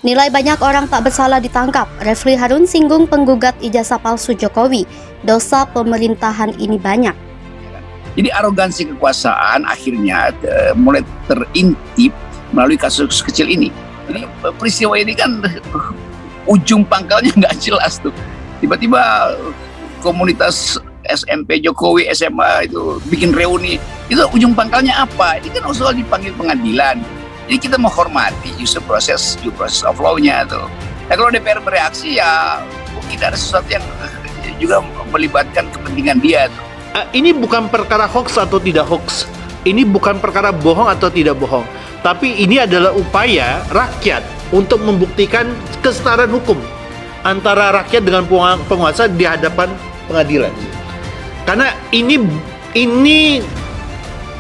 Nilai banyak orang tak bersalah ditangkap. Refli Harun singgung penggugat ijazah palsu Jokowi. Dosa pemerintahan ini banyak. Jadi arogansi kekuasaan akhirnya mulai terintip melalui kasus kecil ini. Jadi peristiwa ini kan ujung pangkalnya nggak jelas tuh. Tiba-tiba komunitas SMP Jokowi SMA itu bikin reuni. Itu ujung pangkalnya apa? Ini kan soal dipanggil pengadilan. Jadi kita menghormati justru proses of law-nya tuh. Nah kalau DPR bereaksi ya mungkin ada sesuatu yang juga melibatkan kepentingan dia tuh. Ini bukan perkara hoax atau tidak hoax. Ini bukan perkara bohong atau tidak bohong. Tapi ini adalah upaya rakyat untuk membuktikan kesetaraan hukum antara rakyat dengan penguasa di hadapan pengadilan. Karena ini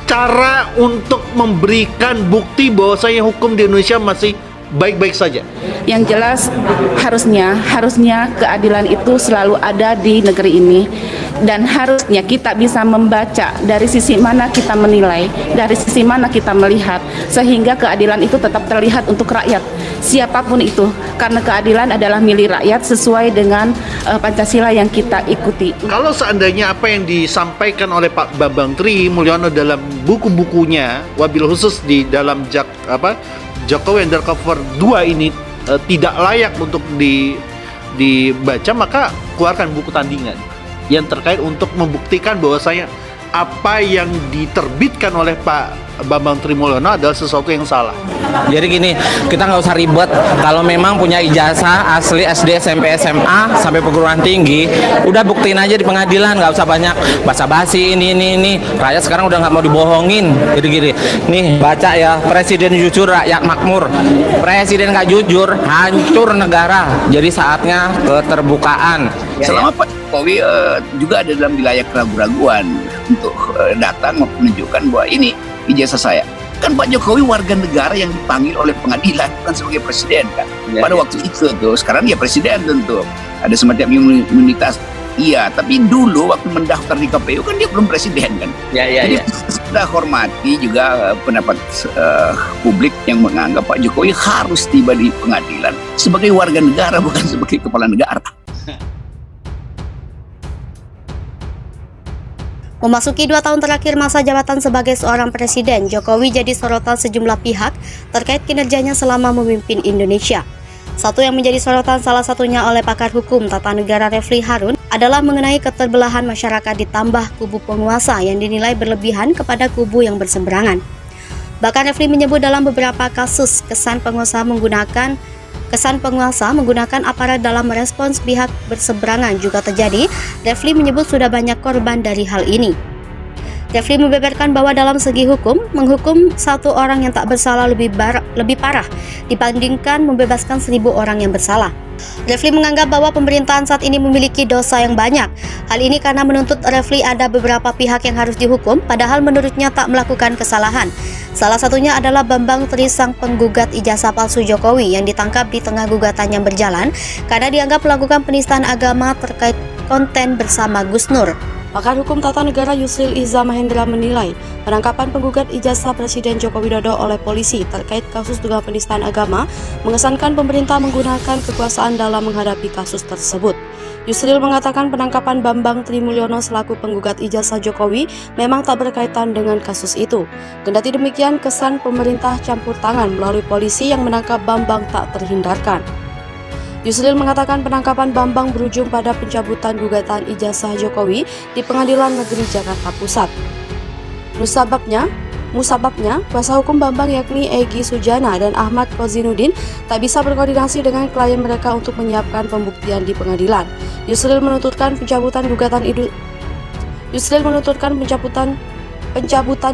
cara untuk memberikan bukti bahwasanya hukum di Indonesia masih baik-baik saja. Yang jelas harusnya keadilan itu selalu ada di negeri ini, dan harusnya kita bisa membaca dari sisi mana kita menilai, dari sisi mana kita melihat, sehingga keadilan itu tetap terlihat untuk rakyat siapapun itu, karena keadilan adalah milik rakyat sesuai dengan Pancasila yang kita ikuti. Kalau seandainya apa yang disampaikan oleh Pak Bambang Tri Mulyono dalam buku-bukunya, wabil khusus di dalam Jokowi Undercover 2 ini tidak layak untuk dibaca, maka keluarkan buku tandingan yang terkait untuk membuktikan bahwasanya apa yang diterbitkan oleh Pak Bambang Tri Mulyono adalah sesuatu yang salah. Jadi gini, kita nggak usah ribet. Kalau memang punya ijazah asli SD, SMP, SMA sampai perguruan tinggi, udah buktiin aja di pengadilan, nggak usah banyak basa-basi ini. Rakyat sekarang udah nggak mau dibohongin. Jadi gini, nih baca ya, presiden jujur rakyat makmur. Presiden nggak jujur, hancur negara. Jadi saatnya keterbukaan. Selama Pak Jokowi juga ada dalam wilayah keraguan-raguan untuk datang menunjukkan bahwa ini ijazah saya. Kan Pak Jokowi warga negara yang dipanggil oleh pengadilan, bukan sebagai presiden kan. Pada waktu itu tuh, sekarang dia presiden tentu. Ada semacam imunitas. Iya, tapi dulu waktu mendaftar di KPU kan dia belum presiden kan. Jadi kita hormati juga pendapat publik yang menganggap Pak Jokowi harus tiba di pengadilan sebagai warga negara, bukan sebagai kepala negara. Memasuki 2 tahun terakhir masa jabatan sebagai seorang presiden, Jokowi jadi sorotan sejumlah pihak terkait kinerjanya selama memimpin Indonesia. Satu yang menjadi sorotan salah satunya oleh pakar hukum tata negara Refli Harun adalah mengenai keterbelahan masyarakat ditambah kubu penguasa yang dinilai berlebihan kepada kubu yang berseberangan. Bahkan Refli menyebut dalam beberapa kasus kesan penguasa menggunakan aparat dalam merespons pihak berseberangan juga terjadi. Refli menyebut sudah banyak korban dari hal ini. Refli membeberkan bahwa dalam segi hukum, menghukum satu orang yang tak bersalah lebih parah dibandingkan membebaskan 1000 orang yang bersalah. Refli menganggap bahwa pemerintahan saat ini memiliki dosa yang banyak. Hal ini karena menuntut Refli ada beberapa pihak yang harus dihukum, padahal menurutnya tak melakukan kesalahan. Salah satunya adalah Bambang Tri, sang penggugat ijazah palsu Jokowi yang ditangkap di tengah gugatan yang berjalan karena dianggap melakukan penistaan agama terkait konten bersama Gus Nur. Pakar hukum tata negara Yusril Iza Mahendra menilai penangkapan penggugat ijazah Presiden Joko Widodo oleh polisi terkait kasus dugaan penistaan agama mengesankan pemerintah menggunakan kekuasaan dalam menghadapi kasus tersebut. Yusril mengatakan penangkapan Bambang Tri Mulyono selaku penggugat ijazah Jokowi memang tak berkaitan dengan kasus itu. Kendati demikian, kesan pemerintah campur tangan melalui polisi yang menangkap Bambang tak terhindarkan. Yusril mengatakan penangkapan Bambang berujung pada pencabutan gugatan ijazah Jokowi di Pengadilan Negeri Jakarta Pusat. Musababnya, kuasa hukum Bambang yakni Egy Sujana dan Ahmad Kozinuddin tak bisa berkoordinasi dengan klien mereka untuk menyiapkan pembuktian di pengadilan. Yusril menututkan pencabutan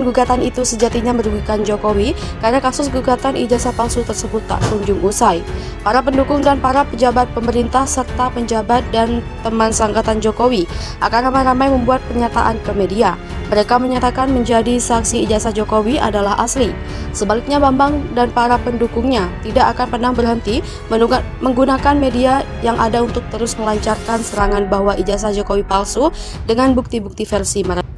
gugatan itu sejatinya merugikan Jokowi karena kasus gugatan ijazah palsu tersebut tak kunjung usai. Para pendukung dan para pejabat pemerintah serta penjabat dan teman sangkatan Jokowi akan ramai-ramai membuat pernyataan ke media. Mereka menyatakan menjadi saksi ijazah Jokowi adalah asli. Sebaliknya Bambang dan para pendukungnya tidak akan pernah berhenti menggunakan media yang ada untuk terus melancarkan serangan bahwa ijazah Jokowi palsu dengan bukti-bukti versi mereka.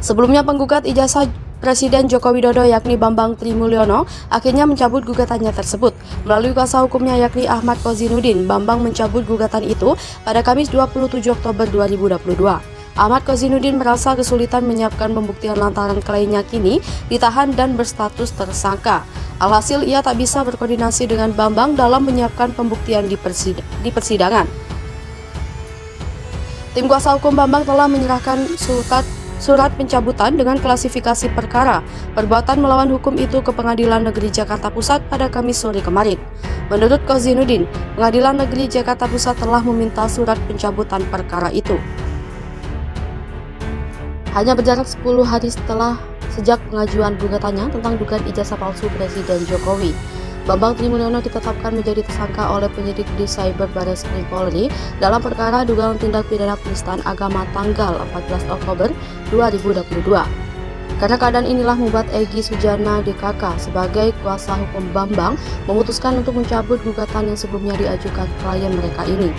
Sebelumnya penggugat ijazah Presiden Joko Widodo yakni Bambang Trimulyono akhirnya mencabut gugatannya tersebut. Melalui kuasa hukumnya yakni Ahmad Kozinudin, Bambang mencabut gugatan itu pada Kamis 27 Oktober 2022. Ahmad Kozinudin merasa kesulitan menyiapkan pembuktian lantaran kliennya kini ditahan dan berstatus tersangka. Alhasil ia tak bisa berkoordinasi dengan Bambang dalam menyiapkan pembuktian di persidangan. Tim kuasa hukum Bambang telah menyerahkan surat pencabutan dengan klasifikasi perkara perbuatan melawan hukum itu ke Pengadilan Negeri Jakarta Pusat pada Kamis sore kemarin. Menurut Kozinudin, Pengadilan Negeri Jakarta Pusat telah meminta surat pencabutan perkara itu. Hanya berjarak 10 hari sejak pengajuan gugatannya tentang dugaan ijazah palsu Presiden Jokowi, Bambang Trimulyono ditetapkan menjadi tersangka oleh penyidik di Cyber Barreskrim Polri dalam perkara dugaan tindak pidana penistaan agama tanggal 14 Oktober 2022. Karena keadaan inilah membuat Egy Sujana DKK sebagai kuasa hukum Bambang memutuskan untuk mencabut gugatan yang sebelumnya diajukan klien mereka ini.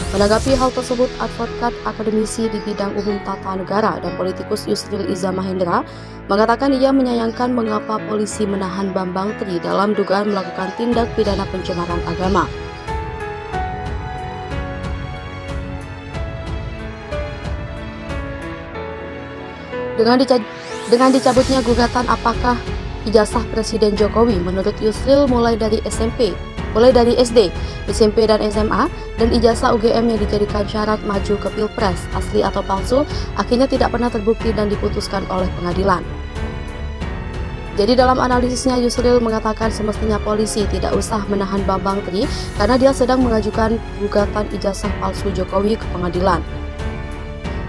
Menanggapi hal tersebut, advokat akademisi di bidang umum tata negara dan politikus Yusril Iza Mahendra mengatakan ia menyayangkan mengapa polisi menahan Bambang Tri dalam dugaan melakukan tindak pidana pencemaran agama. Dengan dicabutnya gugatan apakah ijazah Presiden Jokowi menurut Yusril mulai dari SD, SMP dan SMA, dan ijazah UGM yang dijadikan syarat maju ke Pilpres asli atau palsu akhirnya tidak pernah terbukti dan diputuskan oleh pengadilan. Jadi dalam analisisnya Yusril mengatakan semestinya polisi tidak usah menahan Bambang Tri karena dia sedang mengajukan gugatan ijazah palsu Jokowi ke pengadilan.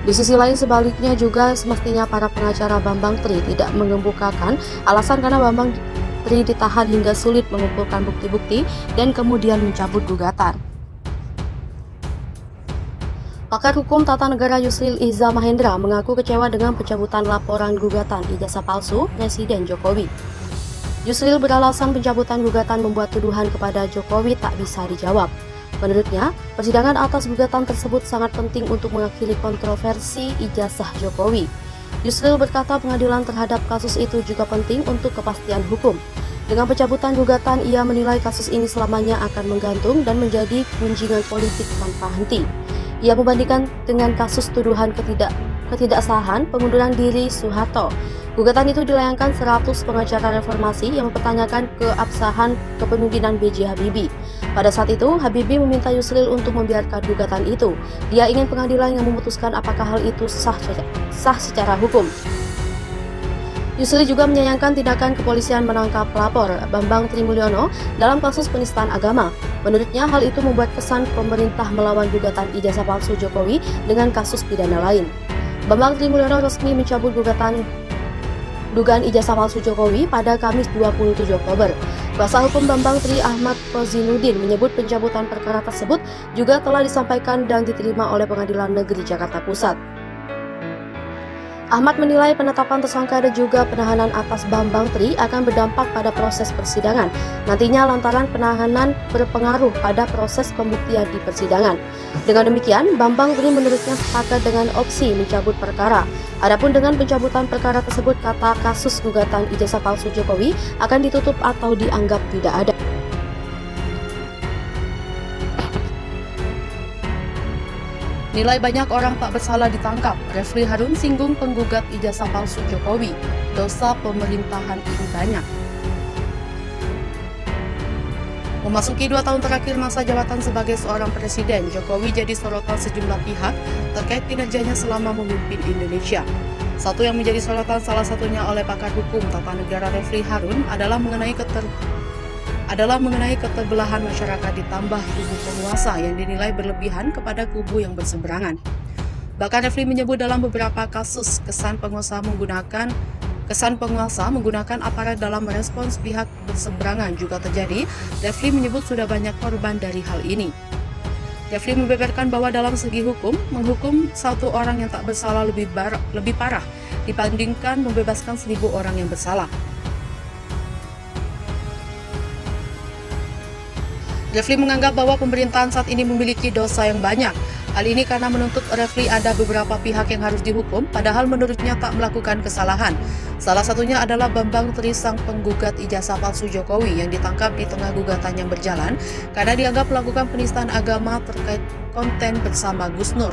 Di sisi lain sebaliknya juga semestinya para pengacara Bambang Tri tidak mengemukakan alasan karena Bambang Tri ditahan hingga sulit mengumpulkan bukti-bukti dan kemudian mencabut gugatan. Pakar hukum tata negara Yusril Iza Mahendra mengaku kecewa dengan pencabutan laporan gugatan ijazah palsu Presiden Jokowi. Yusril beralasan pencabutan gugatan membuat tuduhan kepada Jokowi tak bisa dijawab. Menurutnya, persidangan atas gugatan tersebut sangat penting untuk mengakhiri kontroversi ijazah Jokowi. Yusril berkata pengadilan terhadap kasus itu juga penting untuk kepastian hukum. Dengan pencabutan gugatan, ia menilai kasus ini selamanya akan menggantung dan menjadi gunjingan politik tanpa henti. Ia membandingkan dengan kasus tuduhan ketidaksahan pengunduran diri Soeharto. Gugatan itu dilayangkan 100 pengacara reformasi yang mempertanyakan keabsahan kepemimpinan B.J. Habibie. Pada saat itu, Habibie meminta Yusril untuk membiarkan gugatan itu. Dia ingin pengadilan yang memutuskan apakah hal itu sah secara hukum. Yusril juga menyayangkan tindakan kepolisian menangkap pelapor Bambang Trimulyono dalam kasus penistaan agama. Menurutnya, hal itu membuat kesan pemerintah melawan gugatan ijazah palsu Jokowi dengan kasus pidana lain. Bambang Trimulyono resmi mencabut dugaan ijazah palsu Jokowi pada Kamis 27 Oktober. Kuasa hukum Bambang Tri Ahmad Kozinudin menyebut pencabutan perkara tersebut juga telah disampaikan dan diterima oleh Pengadilan Negeri Jakarta Pusat. Ahmad menilai penetapan tersangka dan juga penahanan atas Bambang Tri akan berdampak pada proses persidangan. Nantinya lantaran penahanan berpengaruh pada proses pembuktian di persidangan. Dengan demikian, Bambang Tri menurutnya sepakat dengan opsi mencabut perkara. Adapun dengan pencabutan perkara tersebut, kata kasus gugatan ijazah palsu Jokowi akan ditutup atau dianggap tidak ada. Nilai banyak orang tak bersalah ditangkap. Refli Harun singgung penggugat ijazah palsu Jokowi. Dosa pemerintahan ini banyak. Memasuki 2 tahun terakhir masa jabatan sebagai seorang presiden, Jokowi jadi sorotan sejumlah pihak terkait kinerjanya selama memimpin Indonesia. Satu yang menjadi sorotan salah satunya oleh pakar hukum tata negara Refli Harun adalah mengenai keterbelahan masyarakat ditambah kubu penguasa yang dinilai berlebihan kepada kubu yang berseberangan. Bahkan Refli menyebut dalam beberapa kasus kesan penguasa menggunakan aparat dalam merespons pihak berseberangan juga terjadi. Refli menyebut sudah banyak korban dari hal ini. Refli membeberkan bahwa dalam segi hukum, menghukum satu orang yang tak bersalah lebih parah dibandingkan membebaskan 1000 orang yang bersalah. Refli menganggap bahwa pemerintahan saat ini memiliki dosa yang banyak. Hal ini karena menuntut Refli ada beberapa pihak yang harus dihukum, padahal menurutnya tak melakukan kesalahan. Salah satunya adalah Bambang Tri, sang penggugat ijazah palsu Jokowi yang ditangkap di tengah gugatan yang berjalan karena dianggap melakukan penistaan agama terkait konten bersama Gus Nur.